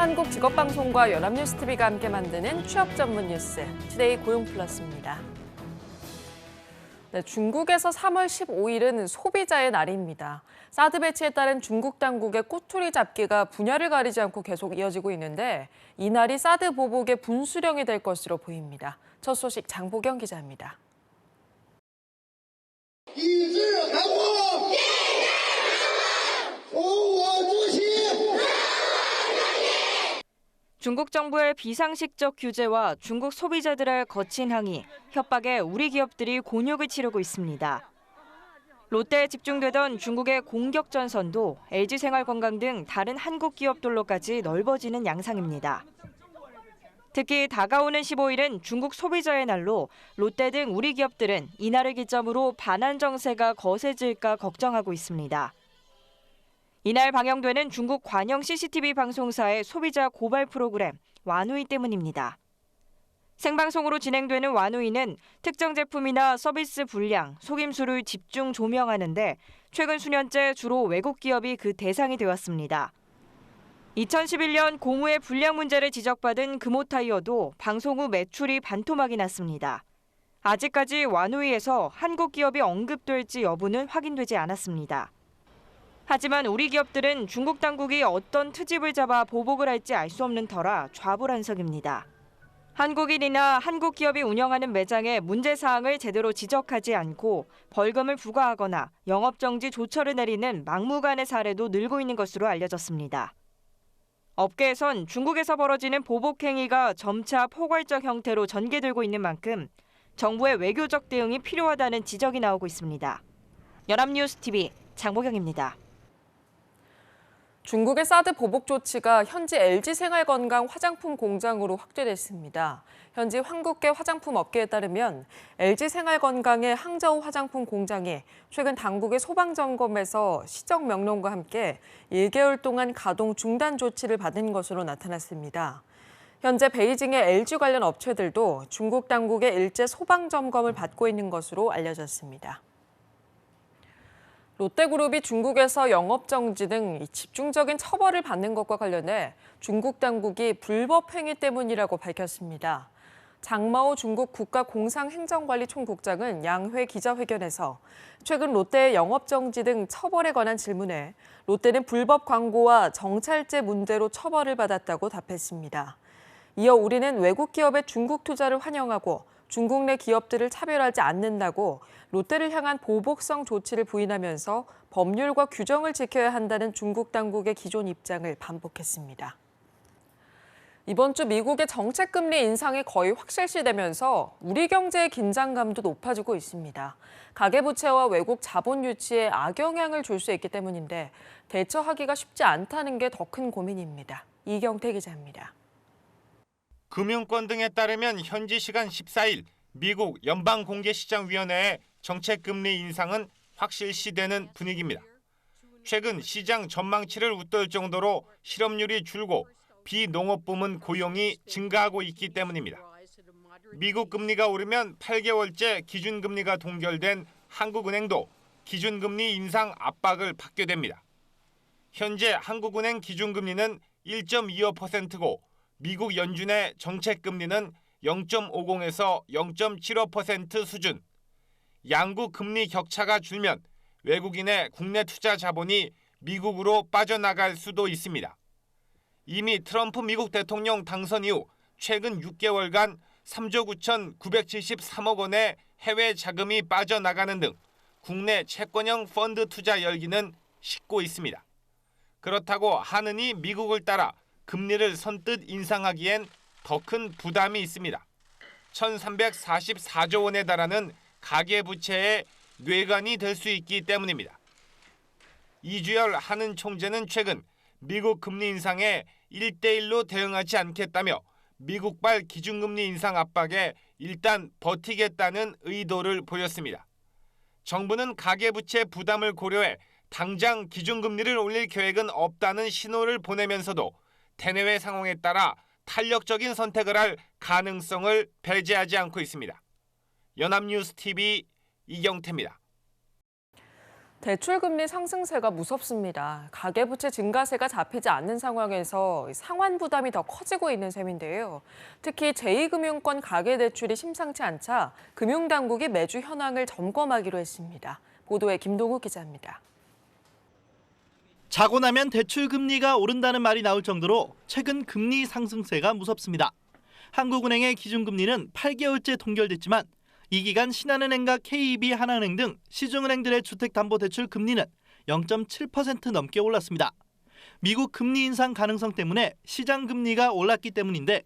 한국직업방송과 연합뉴스TV가 함께 만드는 취업 전문 뉴스, 투데이 고용플러스입니다. 네, 중국에서 3월 15일은 소비자의 날입니다. 사드 배치에 따른 중국 당국의 꼬투리 잡기가 분야를 가리지 않고 계속 이어지고 있는데 이날이 사드 보복의 분수령이 될 것으로 보입니다. 첫 소식 장보경 기자입니다. 중국 정부의 비상식적 규제와 중국 소비자들의 거친 항의, 협박에 우리 기업들이 곤욕을 치르고 있습니다. 롯데에 집중되던 중국의 공격 전선도 LG생활건강 등 다른 한국 기업들로까지 넓어지는 양상입니다. 특히 다가오는 15일은 중국 소비자의 날로 롯데 등 우리 기업들은 이날을 기점으로 반환 정세가 거세질까 걱정하고 있습니다. 이날 방영되는 중국 관영 CCTV 방송사의 소비자 고발 프로그램 완우이 때문입니다. 생방송으로 진행되는 완우이는 특정 제품이나 서비스 불량, 속임수를 집중 조명하는데 최근 수년째 주로 외국 기업이 그 대상이 되었습니다. 2011년 고무의 불량 문제를 지적받은 금호타이어도 방송 후 매출이 반토막이 났습니다. 아직까지 완우이에서 한국 기업이 언급될지 여부는 확인되지 않았습니다. 하지만 우리 기업들은 중국 당국이 어떤 트집을 잡아 보복을 할지 알 수 없는 터라 좌불안석입니다. 한국인이나 한국 기업이 운영하는 매장의 문제 사항을 제대로 지적하지 않고 벌금을 부과하거나 영업정지 조처를 내리는 막무가내 사례도 늘고 있는 것으로 알려졌습니다. 업계에선 중국에서 벌어지는 보복 행위가 점차 포괄적 형태로 전개되고 있는 만큼 정부의 외교적 대응이 필요하다는 지적이 나오고 있습니다. 연합뉴스TV 장보경입니다. 중국의 사드 보복 조치가 현지 LG생활건강 화장품 공장으로 확대됐습니다. 현지 한국계 화장품 업계에 따르면 LG생활건강의 항저우 화장품 공장이 최근 당국의 소방 점검에서 시정 명령과 함께 1개월 동안 가동 중단 조치를 받은 것으로 나타났습니다. 현재 베이징의 LG 관련 업체들도 중국 당국의 일제 소방 점검을 받고 있는 것으로 알려졌습니다. 롯데그룹이 중국에서 영업정지 등 집중적인 처벌을 받는 것과 관련해 중국 당국이 불법 행위 때문이라고 밝혔습니다. 장마오 중국 국가공상행정관리총국장은 양회 기자회견에서 최근 롯데의 영업정지 등 처벌에 관한 질문에 롯데는 불법 광고와 정찰제 문제로 처벌을 받았다고 답했습니다. 이어 우리는 외국 기업의 중국 투자를 환영하고 중국 내 기업들을 차별하지 않는다고 롯데를 향한 보복성 조치를 부인하면서 법률과 규정을 지켜야 한다는 중국 당국의 기존 입장을 반복했습니다. 이번 주 미국의 정책금리 인상이 거의 확실시되면서 우리 경제의 긴장감도 높아지고 있습니다. 가계부채와 외국 자본 유치에 악영향을 줄 수 있기 때문인데 대처하기가 쉽지 않다는 게 더 큰 고민입니다. 이경태 기자입니다. 금융권 등에 따르면 현지 시간 14일 미국 연방공개시장위원회의 정책금리 인상은 확실시되는 분위기입니다. 최근 시장 전망치를 웃돌 정도로 실업률이 줄고 비농업 부문 고용이 증가하고 있기 때문입니다. 미국 금리가 오르면 8개월째 기준금리가 동결된 한국은행도 기준금리 인상 압박을 받게 됩니다. 현재 한국은행 기준금리는 1.25%고 미국 연준의 정책금리는 0.50에서 0.75% 수준. 양국 금리 격차가 줄면 외국인의 국내 투자 자본이 미국으로 빠져나갈 수도 있습니다. 이미 트럼프 미국 대통령 당선 이후 최근 6개월간 3조 9,973억 원의 해외 자금이 빠져나가는 등 국내 채권형 펀드 투자 열기는 식고 있습니다. 그렇다고 하느니 미국을 따라 금리를 선뜻 인상하기엔 더 큰 부담이 있습니다. 1,344조 원에 달하는 가계부채의 뇌관이 될 수 있기 때문입니다. 이주열 한은 총재는 최근 미국 금리 인상에 1대1로 대응하지 않겠다며 미국발 기준금리 인상 압박에 일단 버티겠다는 의도를 보였습니다. 정부는 가계부채 부담을 고려해 당장 기준금리를 올릴 계획은 없다는 신호를 보내면서도 대내외 상황에 따라 탄력적인 선택을 할 가능성을 배제하지 않고 있습니다. 연합뉴스TV 이경태입니다. 대출금리 상승세가 무섭습니다. 가계부채 증가세가 잡히지 않는 상황에서 상환 부담이 더 커지고 있는 셈인데요. 특히 제2금융권 가계대출이 심상치 않자 금융당국이 매주 현황을 점검하기로 했습니다. 보도에 김동욱 기자입니다. 자고 나면 대출 금리가 오른다는 말이 나올 정도로 최근 금리 상승세가 무섭습니다. 한국은행의 기준금리는 8개월째 동결됐지만 이 기간 신한은행과 KB 하나은행 등 시중은행들의 주택담보대출 금리는 0.7% 넘게 올랐습니다. 미국 금리 인상 가능성 때문에 시장 금리가 올랐기 때문인데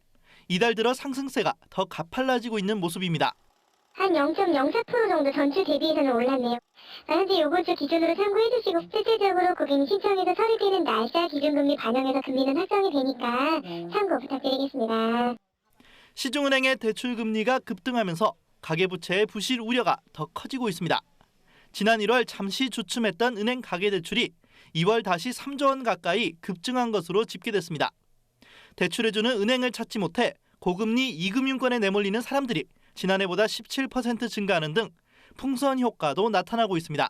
이달 들어 상승세가 더 가팔라지고 있는 모습입니다. 한 0.04% 정도 전주 대비해서는 올랐네요. 현재 이번 주 기준으로 참고해 주시고 실질적으로 고객님 신청해서 서류되는 날짜 기준금리 반영해서 금리는 확정이 되니까 참고 부탁드리겠습니다. 시중은행의 대출 금리가 급등하면서 가계부채의 부실 우려가 더 커지고 있습니다. 지난 1월 잠시 주춤했던 은행 가계대출이 2월 다시 3조 원 가까이 급증한 것으로 집계됐습니다. 대출해주는 은행을 찾지 못해 고금리 이금융권에 내몰리는 사람들이 지난해보다 17% 증가하는 등 풍선 효과도 나타나고 있습니다.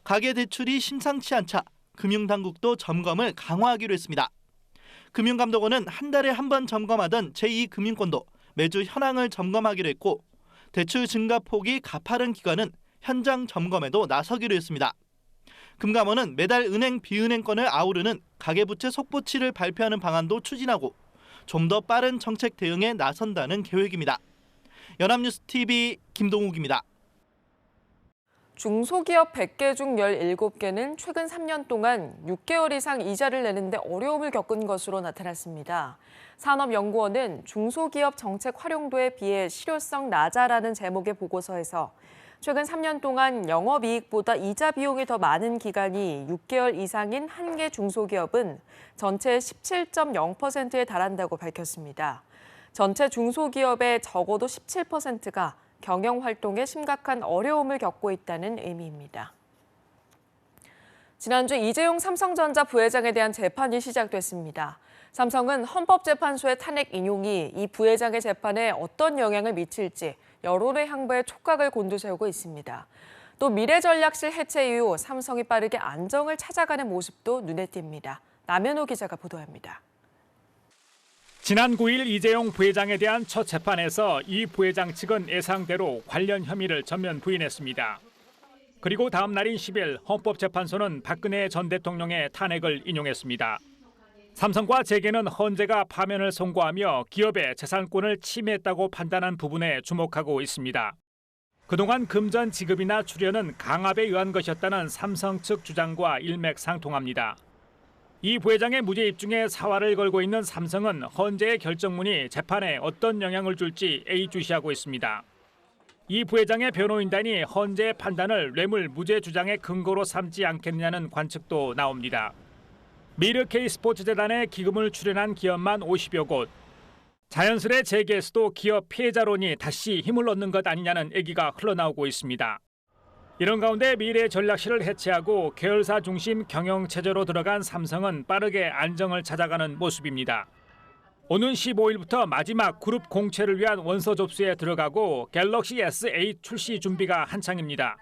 가계대출이 심상치 않자 금융당국도 점검을 강화하기로 했습니다. 금융감독원은 한 달에 한 번 점검하던 제2금융권도 매주 현황을 점검하기로 했고 대출 증가 폭이 가파른 기관은 현장 점검에도 나서기로 했습니다. 금감원은 매달 은행 비은행권을 아우르는 가계부채 속보치를 발표하는 방안도 추진하고 좀 더 빠른 정책 대응에 나선다는 계획입니다. 연합뉴스TV 김동욱입니다. 중소기업 100개 중 17개는 최근 3년 동안 6개월 이상 이자를 내는데 어려움을 겪은 것으로 나타났습니다. 산업연구원은 중소기업 정책 활용도에 비해 실효성 낮아라는 제목의 보고서에서 최근 3년 동안 영업이익보다 이자 비용이 더 많은 기간이 6개월 이상인 한 개 중소기업은 전체의 17.0%에 달한다고 밝혔습니다. 전체 중소기업의 적어도 17%가 경영활동에 심각한 어려움을 겪고 있다는 의미입니다. 지난주 이재용 삼성전자 부회장에 대한 재판이 시작됐습니다. 삼성은 헌법재판소의 탄핵 인용이 이 부회장의 재판에 어떤 영향을 미칠지 여론의 향배에 촉각을 곤두세우고 있습니다. 또 미래전략실 해체 이후 삼성이 빠르게 안정을 찾아가는 모습도 눈에 띕니다. 남현호 기자가 보도합니다. 지난 9일 이재용 부회장에 대한 첫 재판에서 이 부회장 측은 예상대로 관련 혐의를 전면 부인했습니다. 그리고 다음 날인 10일 헌법재판소는 박근혜 전 대통령의 탄핵을 인용했습니다. 삼성과 재계는 헌재가 파면을 선고하며 기업의 재산권을 침해했다고 판단한 부분에 주목하고 있습니다. 그동안 금전 지급이나 출연은 강압에 의한 것이었다는 삼성 측 주장과 일맥상통합니다. 이 부회장의 무죄 입증에 사활을 걸고 있는 삼성은 헌재의 결정문이 재판에 어떤 영향을 줄지 예의주시하고 있습니다. 이 부회장의 변호인단이 헌재의 판단을 뇌물 무죄 주장의 근거로 삼지 않겠느냐는 관측도 나옵니다. 미르K 스포츠재단에 기금을 출연한 기업만 50여 곳. 자연스레 재계에서도 기업 피해자론이 다시 힘을 얻는 것 아니냐는 얘기가 흘러나오고 있습니다. 이런 가운데 미래전략실을 해체하고 계열사 중심 경영체제로 들어간 삼성은 빠르게 안정을 찾아가는 모습입니다. 오는 15일부터 마지막 그룹 공채를 위한 원서 접수에 들어가고 갤럭시 S8 출시 준비가 한창입니다.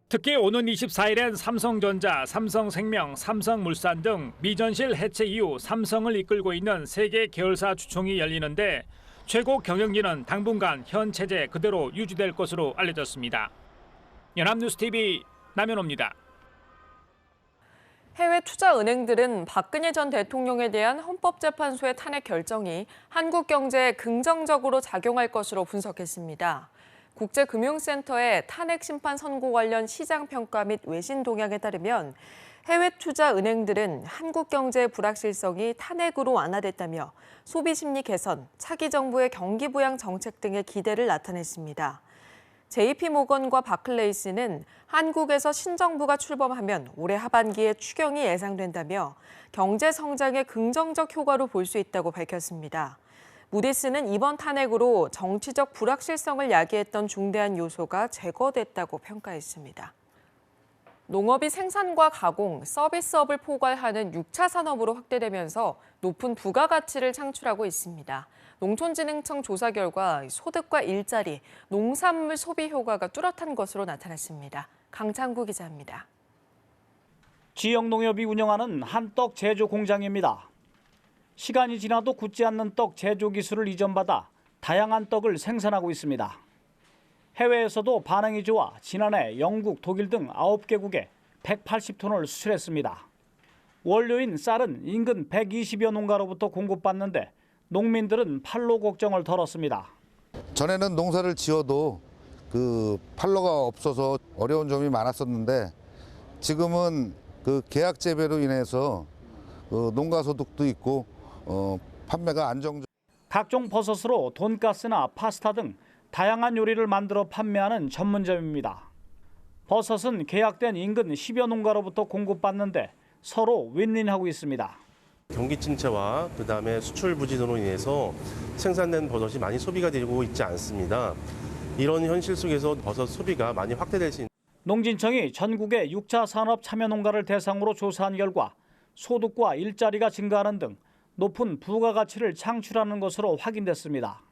특히 오는 24일엔 삼성전자, 삼성생명, 삼성물산 등 미전실 해체 이후 삼성을 이끌고 있는 세계 계열사 주총이 열리는데 최고 경영진은 당분간 현 체제 그대로 유지될 것으로 알려졌습니다. 연합뉴스TV 남현호입니다. 해외 투자은행들은 박근혜 전 대통령에 대한 헌법재판소의 탄핵 결정이 한국 경제에 긍정적으로 작용할 것으로 분석했습니다. 국제금융센터의 탄핵 심판 선고 관련 시장 평가 및 외신 동향에 따르면 해외 투자 은행들은 한국 경제의 불확실성이 탄핵으로 완화됐다며 소비 심리 개선, 차기 정부의 경기 부양 정책 등의 기대를 나타냈습니다. JP모건과 바클레이스는 한국에서 신정부가 출범하면 올해 하반기에 추경이 예상된다며 경제 성장의 긍정적 효과로 볼 수 있다고 밝혔습니다. 무디스는 이번 탄핵으로 정치적 불확실성을 야기했던 중대한 요소가 제거됐다고 평가했습니다. 농업이 생산과 가공, 서비스업을 포괄하는 6차 산업으로 확대되면서 높은 부가가치를 창출하고 있습니다. 농촌진흥청 조사 결과 소득과 일자리, 농산물 소비 효과가 뚜렷한 것으로 나타났습니다. 강창구 기자입니다. 지역농협이 운영하는 한떡 제조 공장입니다. 시간이 지나도 굳지 않는 떡 제조 기술을 이전받아 다양한 떡을 생산하고 있습니다. 해외에서도 반응이 좋아 지난해 영국, 독일 등 9개국에 180톤을 수출했습니다. 원료인 쌀은 인근 120여 농가로부터 공급받는데 농민들은 판로 걱정을 덜었습니다. 전에는 농사를 지어도 그 판로가 없어서 어려운 점이 많았었는데 지금은 그 계약 재배로 인해서 농가 소득도 있고 판매가 안정적. 각종 버섯으로 돈가스나 파스타 등 다양한 요리를 만들어 판매하는 전문점입니다. 버섯은 계약된 인근 10여 농가로부터 공급받는데 서로 윈윈하고 있습니다. 경기 침체와 그다음에 수출 부진으로 인해서 생산된 버섯이 많이 소비가 되고 있지 않습니다. 이런 현실 속에서 버섯 소비가 많이 확대될 수 있는. 농진청이 전국의 6차 산업 참여 농가를 대상으로 조사한 결과 소득과 일자리가 증가하는 등 높은 부가가치를 창출하는 것으로 확인됐습니다.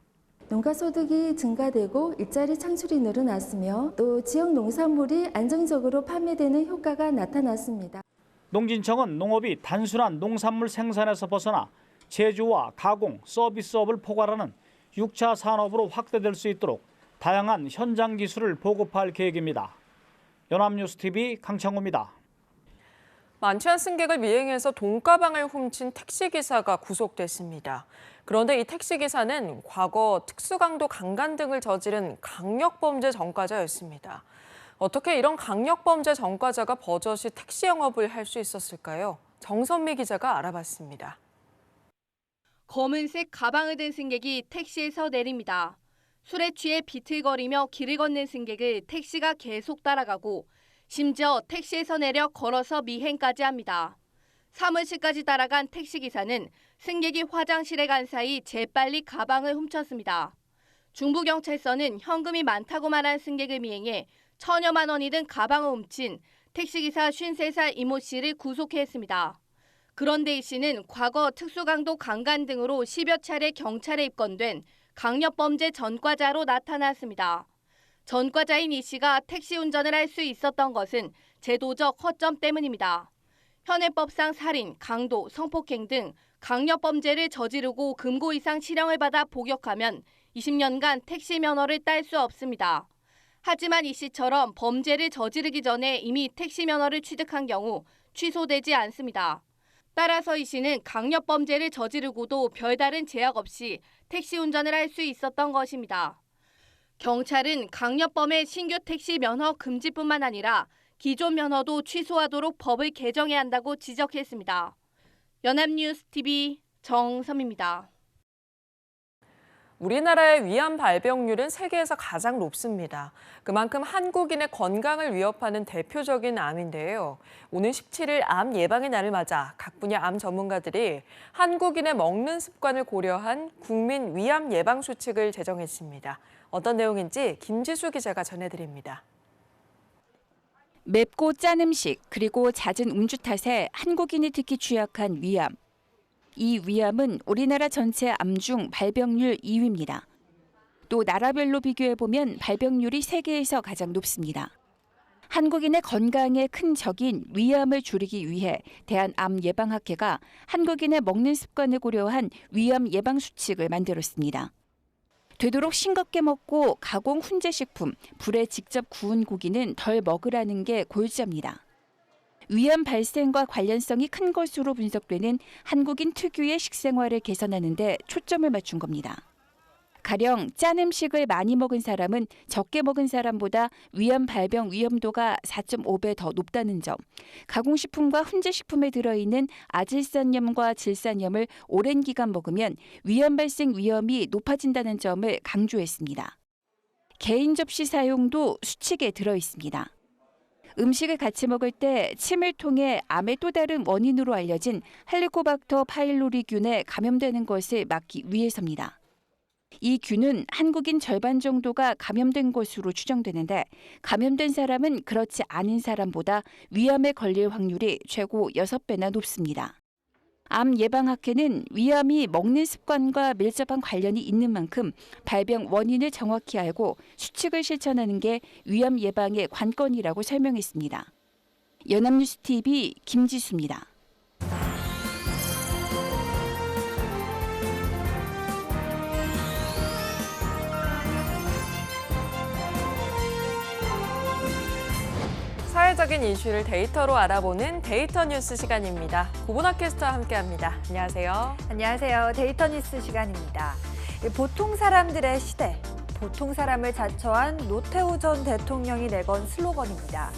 농가 소득이 증가되고 일자리 창출이 늘어났으며 또 지역 농산물이 안정적으로 판매되는 효과가 나타났습니다. 농진청은 농업이 단순한 농산물 생산에서 벗어나 제조와 가공, 서비스업을 포괄하는 6차 산업으로 확대될 수 있도록 다양한 현장 기술을 보급할 계획입니다. 연합뉴스TV 강창호입니다. 만취한 승객을 미행해서 돈가방을 훔친 택시기사가 구속됐습니다. 그런데 이 택시기사는 과거 특수강도 강간 등을 저지른 강력범죄 전과자였습니다. 어떻게 이런 강력범죄 전과자가 버젓이 택시 영업을 할 수 있었을까요? 정선미 기자가 알아봤습니다. 검은색 가방을 든 승객이 택시에서 내립니다. 술에 취해 비틀거리며 길을 걷는 승객을 택시가 계속 따라가고 심지어 택시에서 내려 걸어서 미행까지 합니다. 사무실까지 따라간 택시기사는 승객이 화장실에 간 사이 재빨리 가방을 훔쳤습니다. 중부경찰서는 현금이 많다고 말한 승객을 미행해 1,000여만 원이 든 가방을 훔친 택시기사 53살 이모 씨를 구속했습니다. 그런데 이 씨는 과거 특수강도 강간 등으로 10여 차례 경찰에 입건된 강력범죄 전과자로 나타났습니다. 전과자인 이 씨가 택시 운전을 할 수 있었던 것은 제도적 허점 때문입니다. 현행법상 살인, 강도, 성폭행 등 강력범죄를 저지르고 금고 이상 실형을 받아 복역하면 20년간 택시 면허를 딸 수 없습니다. 하지만 이 씨처럼 범죄를 저지르기 전에 이미 택시 면허를 취득한 경우 취소되지 않습니다. 따라서 이 씨는 강력범죄를 저지르고도 별다른 제약 없이 택시 운전을 할 수 있었던 것입니다. 경찰은 강력범의 신규 택시 면허 금지뿐만 아니라 기존 면허도 취소하도록 법을 개정해야 한다고 지적했습니다. 연합뉴스TV 정섬입니다. 우리나라의 위암 발병률은 세계에서 가장 높습니다. 그만큼 한국인의 건강을 위협하는 대표적인 암인데요. 오는 17일 암 예방의 날을 맞아 각 분야 암 전문가들이 한국인의 먹는 습관을 고려한 국민 위암 예방 수칙을 제정했습니다. 어떤 내용인지 김지수 기자가 전해드립니다. 맵고 짠 음식 그리고 잦은 음주 탓에 한국인이 특히 취약한 위암. 이 위암은 우리나라 전체 암 중 발병률 2위입니다. 또 나라별로 비교해보면 발병률이 세계에서 가장 높습니다. 한국인의 건강에 큰 적인 위암을 줄이기 위해 대한암예방학회가 한국인의 먹는 습관을 고려한 위암 예방 수칙을 만들었습니다. 되도록 싱겁게 먹고 가공 훈제식품, 불에 직접 구운 고기는 덜 먹으라는 게 골자입니다. 위암 발생과 관련성이 큰 것으로 분석되는 한국인 특유의 식생활을 개선하는 데 초점을 맞춘 겁니다. 가령 짠 음식을 많이 먹은 사람은 적게 먹은 사람보다 위암 발병 위험도가 4.5배 더 높다는 점, 가공식품과 훈제식품에 들어있는 아질산염과 질산염을 오랜 기간 먹으면 위암 발생 위험이 높아진다는 점을 강조했습니다. 개인 접시 사용도 수칙에 들어있습니다. 음식을 같이 먹을 때 침을 통해 암의 또 다른 원인으로 알려진 헬리코박터 파일로리균에 감염되는 것을 막기 위해서입니다. 이 균은 한국인 절반 정도가 감염된 것으로 추정되는데 감염된 사람은 그렇지 않은 사람보다 위암에 걸릴 확률이 최고 6배나 높습니다. 암 예방학회는 위암이 먹는 습관과 밀접한 관련이 있는 만큼 발병 원인을 정확히 알고 수칙을 실천하는 게 위암 예방의 관건이라고 설명했습니다. 연합뉴스 TV 김지수입니다. 사회적인 이슈를 데이터로 알아보는 데이터 뉴스 시간입니다. 고분학 캐스터와 함께합니다. 안녕하세요. 안녕하세요. 데이터 뉴스 시간입니다. 보통 사람들의 시대, 보통 사람을 자처한 노태우 전 대통령이 내건 슬로건입니다.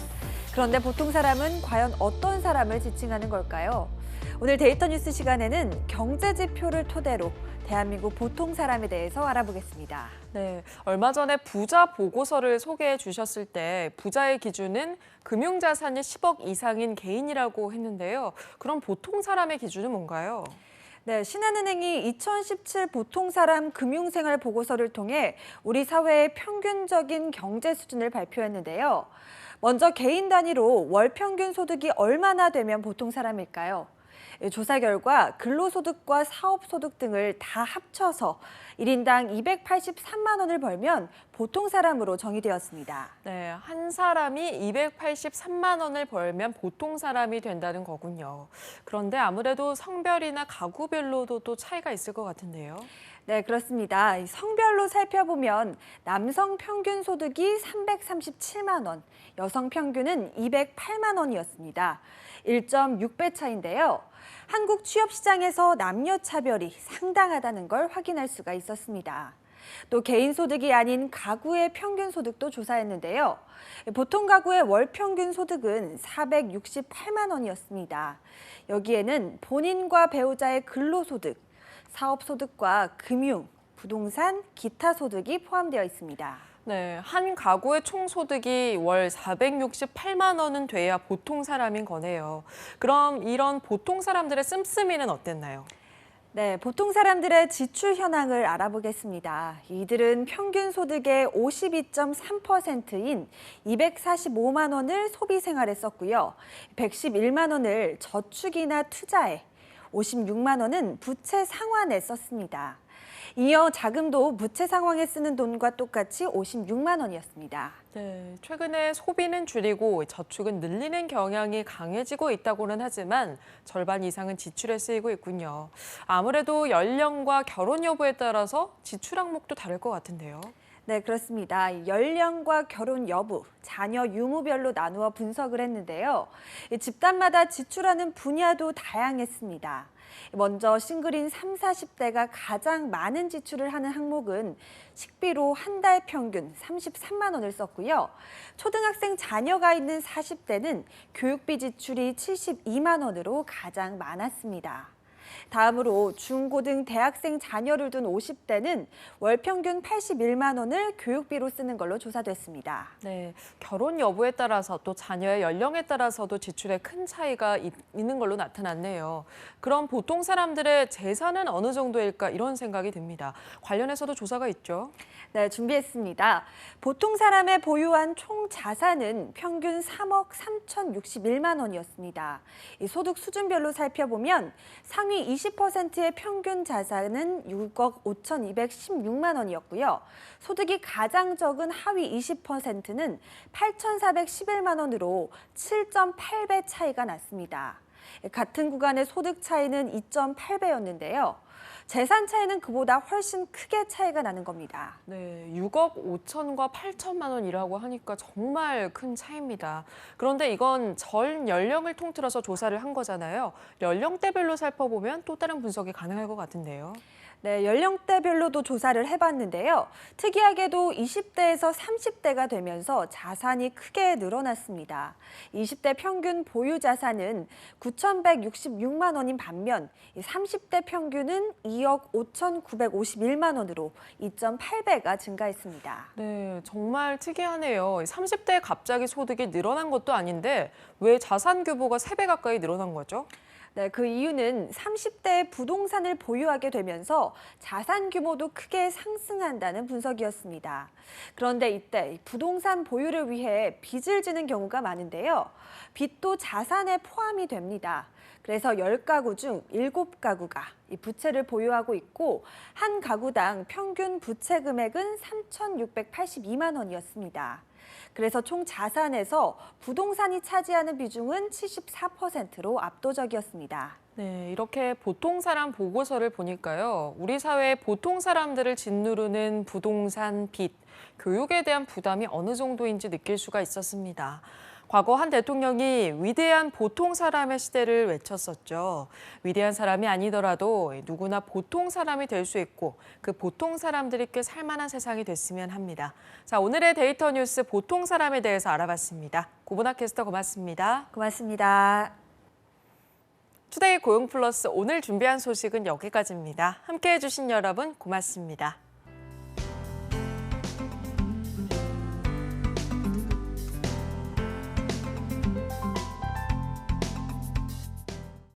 그런데 보통 사람은 과연 어떤 사람을 지칭하는 걸까요? 오늘 데이터 뉴스 시간에는 경제 지표를 토대로 대한민국 보통 사람에 대해서 알아보겠습니다. 네, 얼마 전에 부자 보고서를 소개해 주셨을 때 부자의 기준은 금융자산이 10억 이상인 개인이라고 했는데요. 그럼 보통 사람의 기준은 뭔가요? 네, 신한은행이 2017 보통사람 금융생활 보고서를 통해 우리 사회의 평균적인 경제 수준을 발표했는데요. 먼저 개인 단위로 월 평균 소득이 얼마나 되면 보통 사람일까요? 조사 결과 근로소득과 사업소득 등을 다 합쳐서 1인당 283만 원을 벌면 보통 사람으로 정의되었습니다. 네, 한 사람이 283만 원을 벌면 보통 사람이 된다는 거군요. 그런데 아무래도 성별이나 가구별로도 또 차이가 있을 것 같은데요. 네, 그렇습니다. 성별로 살펴보면 남성 평균 소득이 337만 원, 여성 평균은 208만 원이었습니다. 1.6배 차인데요. 한국 취업 시장에서 남녀 차별이 상당하다는 걸 확인할 수가 있었습니다. 또 개인 소득이 아닌 가구의 평균 소득도 조사했는데요. 보통 가구의 월 평균 소득은 468만 원이었습니다. 여기에는 본인과 배우자의 근로소득, 사업소득과 금융, 부동산, 기타 소득이 포함되어 있습니다. 네, 한 가구의 총 소득이 월 468만 원은 돼야 보통 사람인 거네요. 그럼 이런 보통 사람들의 씀씀이는 어땠나요? 네, 보통 사람들의 지출 현황을 알아보겠습니다. 이들은 평균 소득의 52.3%인 245만 원을 소비 생활에 썼고요. 111만 원을 저축이나 투자에, 56만 원은 부채 상환에 썼습니다. 이어 자금도 부채 상환에 쓰는 돈과 똑같이 56만 원이었습니다. 네, 최근에 소비는 줄이고 저축은 늘리는 경향이 강해지고 있다고는 하지만 절반 이상은 지출에 쓰이고 있군요. 아무래도 연령과 결혼 여부에 따라서 지출 항목도 다를 것 같은데요. 네, 그렇습니다. 연령과 결혼 여부, 자녀 유무별로 나누어 분석을 했는데요. 집단마다 지출하는 분야도 다양했습니다. 먼저 싱글인 30, 40대가 가장 많은 지출을 하는 항목은 식비로 한 달 평균 33만 원을 썼고요. 초등학생 자녀가 있는 40대는 교육비 지출이 72만 원으로 가장 많았습니다. 다음으로 중고등 대학생 자녀를 둔 50대는 월 평균 81만 원을 교육비로 쓰는 걸로 조사됐습니다. 네, 결혼 여부에 따라서 또 자녀의 연령에 따라서도 지출에 큰 차이가 있는 걸로 나타났네요. 그럼 보통 사람들의 재산은 어느 정도일까 이런 생각이 듭니다. 관련해서도 조사가 있죠? 네, 준비했습니다. 보통 사람의 보유한 총 자산은 평균 3억 3,061만 원이었습니다. 이 소득 수준별로 살펴보면 상위 20%의 평균 자산은 6억 5,216만 원이었고요. 소득이 가장 적은 하위 20%는 8,411만 원으로 7.8배 차이가 났습니다. 같은 구간의 소득 차이는 2.8배였는데요. 재산 차이는 그보다 훨씬 크게 차이가 나는 겁니다. 네, 6억 5천과 8천만 원이라고 하니까 정말 큰 차이입니다. 그런데 이건 전 연령을 통틀어서 조사를 한 거잖아요. 연령대별로 살펴보면 또 다른 분석이 가능할 것 같은데요. 네, 연령대별로도 조사를 해봤는데요. 특이하게도 20대에서 30대가 되면서 자산이 크게 늘어났습니다. 20대 평균 보유 자산은 9,166만 원인 반면 30대 평균은 2억 5,951만 원으로 2.8배가 증가했습니다. 네, 정말 특이하네요. 30대에 갑자기 소득이 늘어난 것도 아닌데 왜 자산 규모가 3배 가까이 늘어난 거죠? 네, 그 이유는 30대에 부동산을 보유하게 되면서 자산 규모도 크게 상승한다는 분석이었습니다. 그런데 이때 부동산 보유를 위해 빚을 지는 경우가 많은데요. 빚도 자산에 포함이 됩니다. 그래서 10가구 중 7가구가 이 부채를 보유하고 있고 한 가구당 평균 부채 금액은 3,682만 원이었습니다. 그래서 총 자산에서 부동산이 차지하는 비중은 74%로 압도적이었습니다. 네, 이렇게 보통 사람 보고서를 보니까요. 우리 사회의 보통 사람들을 짓누르는 부동산 빚, 교육에 대한 부담이 어느 정도인지 느낄 수가 있었습니다. 과거 한 대통령이 위대한 보통 사람의 시대를 외쳤었죠. 위대한 사람이 아니더라도 누구나 보통 사람이 될 수 있고 그 보통 사람들이 꽤 살만한 세상이 됐으면 합니다. 자, 오늘의 데이터 뉴스 보통 사람에 대해서 알아봤습니다. 고보나 캐스터 고맙습니다. 고맙습니다. 투데이 고용 플러스 오늘 준비한 소식은 여기까지입니다. 함께해 주신 여러분 고맙습니다.